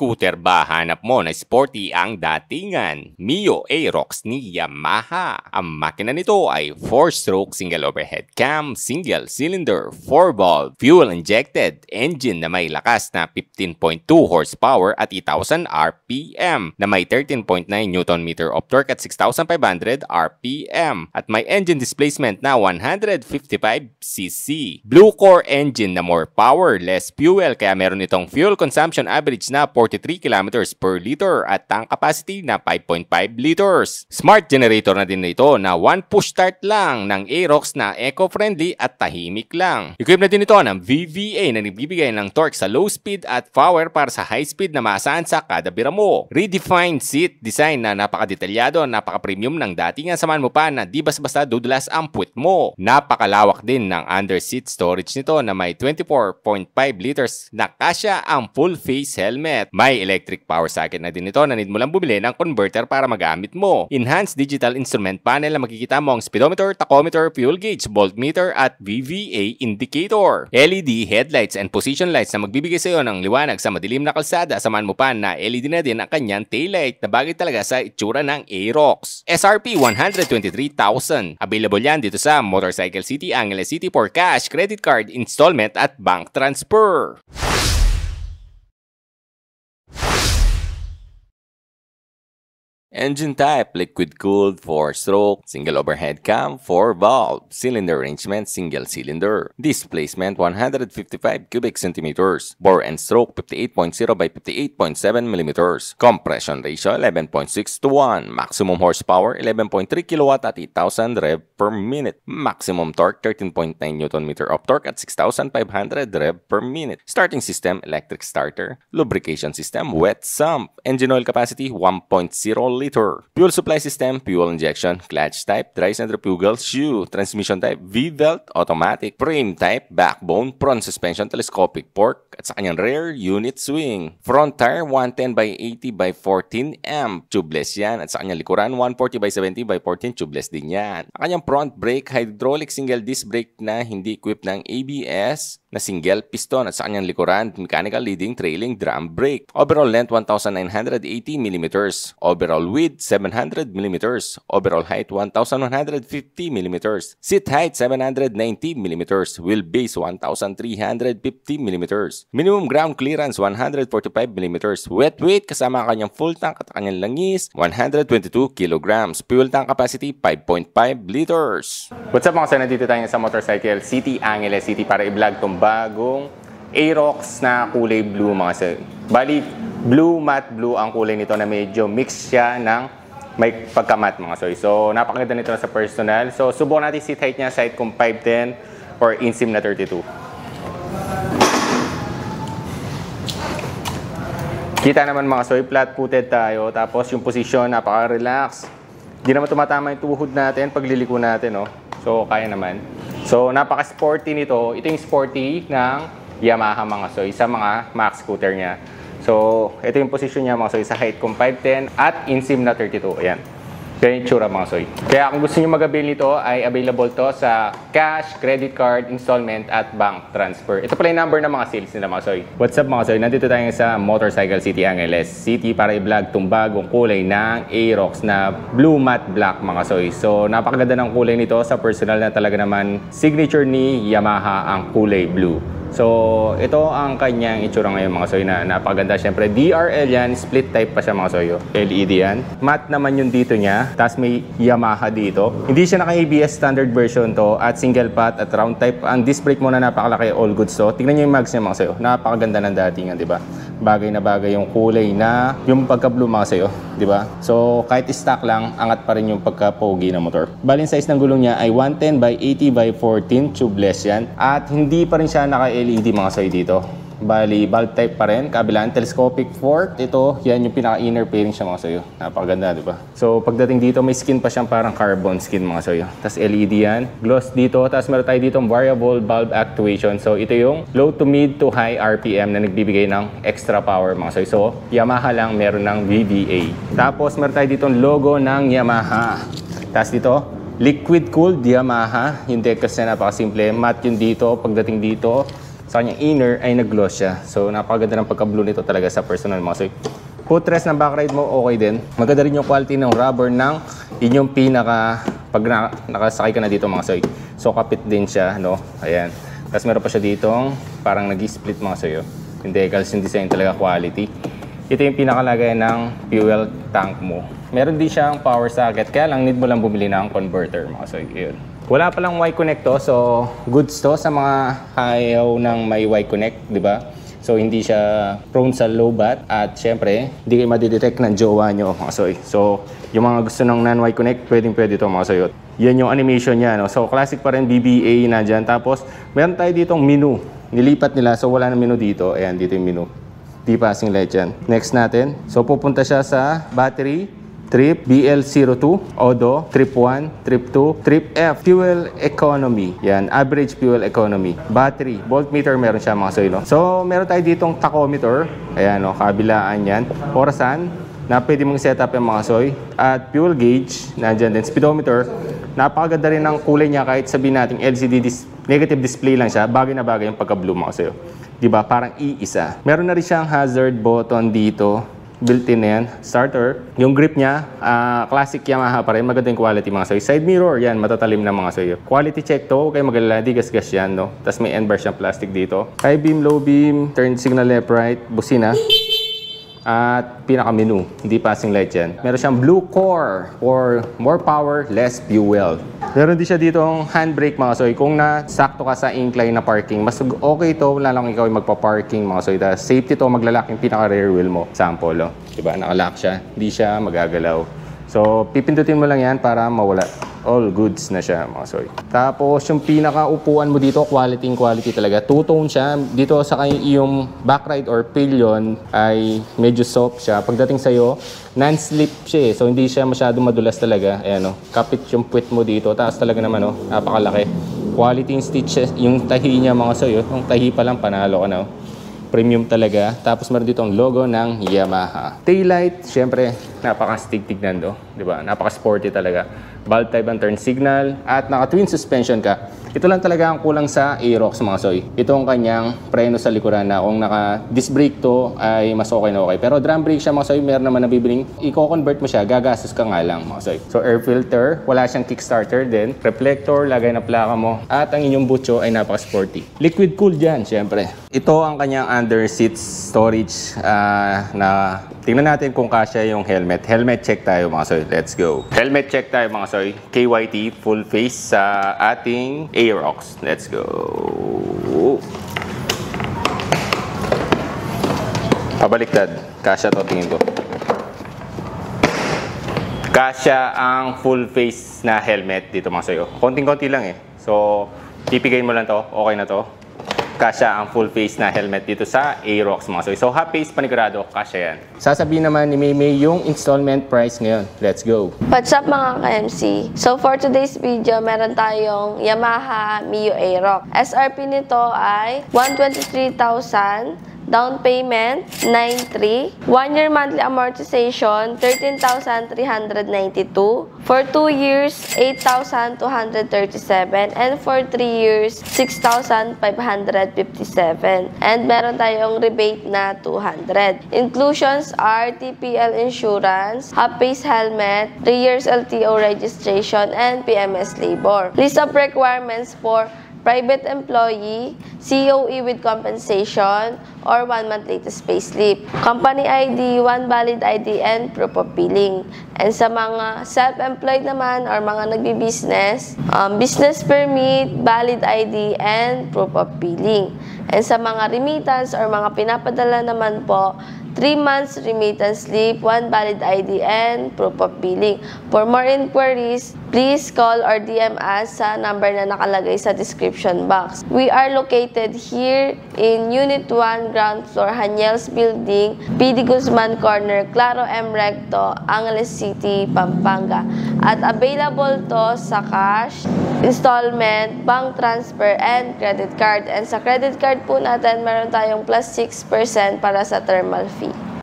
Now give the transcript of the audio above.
scooter ba hanap mo na sporty ang datingan? Mio Aerox ni Yamaha. Ang makina nito ay 4-stroke single overhead cam, single cylinder, 4-valve, fuel-injected engine na may lakas na 15.2 horsepower at 8,000 RPM na may 13.9 Nm of torque at 6,500 RPM at may engine displacement na 155cc. Blue core engine na more power, less fuel kaya meron itong fuel consumption average na 43 kilometers per liter at tank capacity na 5.5 liters. Smart generator na din ito na 1 push start lang ng Aerox na eco-friendly at tahimik lang. Equip na din ito ng VVA na nagbibigay ng torque sa low speed at power para sa high speed na maasahan sa kada bira mo. Redefined seat design na napakadetalyado, napaka-premium ng datingan samahan mo pa na di basta dudulas ang puwet mo. Napakalawak din ng under seat storage nito na may 24.5 liters na kasya ang full face helmet. May electric power socket na din ito na need mo lang bumili ng converter para magamit mo. Enhanced digital instrument panel na makikita mo ang speedometer, tachometer, fuel gauge, voltmeter at VVA indicator. LED headlights and position lights na magbibigay sa iyo ng liwanag sa madilim na kalsada. Samahan mo pa na LED na din ang kanyang taillight na bagay talaga sa itsura ng Aerox. SRP 123,000. Available yan dito sa Motorcycle City, Angeles City for cash, credit card, installment at bank transfer. Engine type, liquid-cooled, 4-stroke, single overhead cam, 4-valve, cylinder arrangement, single cylinder, displacement 155 cubic centimeters, bore and stroke 58.0 by 58.7 millimeters, compression ratio 11.6:1, maximum horsepower 11.3 kilowatt at 8,000 rev per minute, maximum torque 13.9 Nm of torque at 6,500 rev per minute, starting system, electric starter, lubrication system, wet sump, engine oil capacity 1.0 liter. Fuel supply system, fuel injection, clutch type, dry centrifugal shoe, transmission type, V-belt, automatic, frame type, backbone, front suspension, telescopic fork, at sa kanyang rear unit swing. Front tire, 110 by 80 by 14 amp, tubeless yan. At sa kanyang likuran, 140 by 70 by 14, tubeless din yan. Ang kanyang front brake, hydraulic single disc brake na hindi equipped ng ABS, na single piston at sa kanyang likuran, mechanical leading trailing drum brake. Overall length 1,980 mm, overall width 700 mm, overall height 1,150 mm, seat height 790 mm, wheelbase 1,350 mm, minimum ground clearance 145 mm, wet weight kasama ang kanyang full tank at kanyang langis 122 kg, fuel tank capacity 5.5 liters. What's up mga sir, nandito tayo sa Motorcycle City, Angeles City para i-vlog tong bagong Aerox na kulay blue mga sir. Bali, blue, matte blue ang kulay nito na medyo mix siya ng may pagka-matte mga sir. So, napakaganda nito sa personal. So, subukan natin seat height niya, side kung 5'10 or insim na 32. Kita naman mga sir, flat-footed tayo. Tapos yung position, napaka-relax. Hindi naman tumatama yung tuhod natin pag liliko natin, no? So, kaya naman. So, napaka-sporty nito. Ito yung sporty ng Yamaha mga soy sa mga max scooter niya. So, ito yung position niya mga soy sa height kung 5'10 at insim na 32. Ayan. Kaya yung tsura mga soy. Kaya kung gusto niyo mag-avail nito ay available to sa cash, credit card, installment at bank transfer. Ito pala yung number ng mga sales nila mga soy. What's up mga soy? Nandito tayo sa Motorcycle City, Angeles City para i-vlog itong bagong kulay ng Aerox na blue matte black mga soy. So napakaganda ng kulay nito, sa personal na talaga naman signature ni Yamaha ang kulay blue. So, ito ang kanyang itsura ngayon mga soy na napakaganda. Siyempre, DRL yan. Split type pa siya mga soy. LED yan. Matte naman yung dito niya. Tapos may Yamaha dito. Hindi siya naka-ABS standard version to. At single pot at round type. Ang disc brake muna napakalaki. All goods to. Tingnan nyo yung mags niya mga soy. Napakaganda ng datingan, di ba? Bagay na bagay yung kulay na yung pagka-blue mga soy. Di ba? So, kahit stock lang, angat pa rin yung pagka-pogi na motor. Balin size ng gulong niya ay 110 by 80 by 14. Tubeless yan. At hindi pa rin siya naka-LED mga soy dito. Bali, valve type pa rin. Kabilaan, telescopic fork. Ito, yan yung pinaka-inner fairing siya mga soy. Napakaganda, di ba? So, pagdating dito, may skin pa siyang parang carbon skin mga soy. Tapos LED yan. Gloss dito. Tapos meron tayo dito variable valve actuation. So, ito yung low to mid to high RPM na nagbibigay ng extra power mga soy. So, Yamaha lang meron ng VVA. Tapos, meron tayo dito logo ng Yamaha. Tapos dito, liquid cooled Yamaha. Hindi kasi napakasimple. Matte yun dito. Pagdating dito, sa kanyang inner ay nag-gloss siya. So napakaganda ng pagka-blue nito talaga sa personal mga soy. Footrest ng back ride mo, okay din. Maganda rin yung quality ng rubber ng inyong pag nakasakay ka na dito mga soy. So kapit din siya, no? Ayan. Tapos meron pa siya ditong parang nag-split mga soy. Yung decals, yung design talaga quality. Ito yung pinakalagay ng fuel tank mo. Meron din siyang power socket, kaya lang need mo lang bumili ng converter mga soy. Yun. Wala palang Y-Connect to, so goods to sa mga ayaw ng may Y-Connect, di ba? So hindi siya prone sa low bat at syempre hindi kayo madidetect ng jowa nyo mga soy. So yung mga gusto ng non-Y connect pwede ito mga soy. Yan yung animation niya, no? So classic pa rin, BBA na dyan. Tapos meron tayo ditong menu. Nilipat nila, so wala na menu dito. Ayan, dito yung menu. Di passing light yan. Next natin. So pupunta siya sa battery, trip, BL02, ODO, trip 1, trip 2, trip F, fuel economy. Yan, average fuel economy. Battery, voltmeter meron siya mga soy, no? So, meron tayo ditong tachometer. Ayan, no, kabilaan yan. Orasan, na pwede mong set up yung mga soy. At fuel gauge, nandyan din. Speedometer, napakaganda rin ng kulay niya kahit sabihin natin LCD negative display lang siya. Bagay na bagay yung pagka-blue mga soy. Diba? Parang iisa. Meron na rin siyang hazard button dito. Built-in na yan. Starter. Yung grip niya, classic Yamaha pa rin. Maganda yung quality mga soy. Side mirror, yan, matatalim na mga soy. Quality check to, huwag kayo magalala, di gas-gas yan, no? Tapos may end bar siyang plastic dito. High beam, low beam, turn signal left, right, busina. At pinaka-menu, hindi passing light yan. Meron siyang blue core for more power, less fuel. Meron din siya ditong handbrake mga soy. Kung nasakto ka sa incline na parking, mas okay to, wala lang ikaw yung magpa-parking mga soy. Dahil safety to, maglalak yung pinaka-rear wheel mo. Sample, oh. Diba, nakalock siya. Hindi siya magagalaw. So, pipindutin mo lang yan para mawala. All goods na siya mga soy. Tapos, yung pinaka-upuan mo dito, quality talaga. Two-tone siya. Dito sa yung backride or pillion ay medyo soft siya. Pagdating sa'yo, non-slip siya eh. So, hindi siya masyado madulas talaga. Ayan o. Kapit yung puwet mo dito. Taas talaga naman o. Napakalaki. Quality yung stitches. Yung tahi niya mga soy. Yung tahi pa lang, panalo ka na o. Premium talaga. Tapos meron dito ang logo ng Yamaha. Taillight, syempre, napaka-stig tignan do. Diba? Napaka-sporty talaga. Valve type ang turn signal at naka-twin suspension ka. Ito lang talaga ang kulang sa Aerox mga soy. Ito ang kanyang preno sa likuran na kung naka-disc brake to ay mas okay na okay. Pero drum brake siya mga soy, meron naman nabibiling. I-convert mo siya, gagastos ka nga lang mga soy. So air filter, wala siyang kickstarter din. Reflector, lagay na plaka mo. At ang inyong butso ay napaka-sporty. Liquid cooled yan, syempre. Ito ang kanyang under seat storage na tingnan natin kung kasya yung helmet. Helmet check tayo mga soy. Let's go. Helmet check tayo mga soy. KYT full face sa ating Aerox. Let's go. Pabaliktad. Kasya to, tingin ko. Kasya ang full face na helmet dito mga soy. Konting-konti lang eh. So, pipigayin mo lang to. Okay na to. Kasya ang full face na helmet dito sa Aerox mga soy. So, half face panigurado, kasya yan. Sasabihin naman ni Maymay yung installment price ngayon. Let's go. What's up mga ka-MC? So, for today's video, meron tayong Yamaha Mio Aerox. SRP nito ay 123,000. Down payment, 9,300. 1-year monthly amortization, 13,392. For 2 years, 8,237. And for 3 years, 6,557. And meron tayong rebate na 200. Inclusions are TPL insurance, half-face helmet, 3 years LTO registration, and PMS labor. List of requirements for private employee, COE with compensation, or 1 month latest payslip. Company ID, 1 valid ID, and proof of billing. And sa mga self-employed naman or mga nagbi-business, business permit, valid ID, and proof of billing. And sa mga remittance or mga pinapadala naman po, 3 months remittance slip, 1 valid ID, and proof of billing. For more inquiries, please call or DM us sa number na nakalagay sa description box. We are located here in Unit 1, ground floor, Haniels Building, PD Guzman Corner, Claro M. Recto, Angeles City, Pampanga. At available to sa cash, installment, bank transfer, and credit card. And sa credit card po natin, meron tayong plus 6% para sa thermal fee.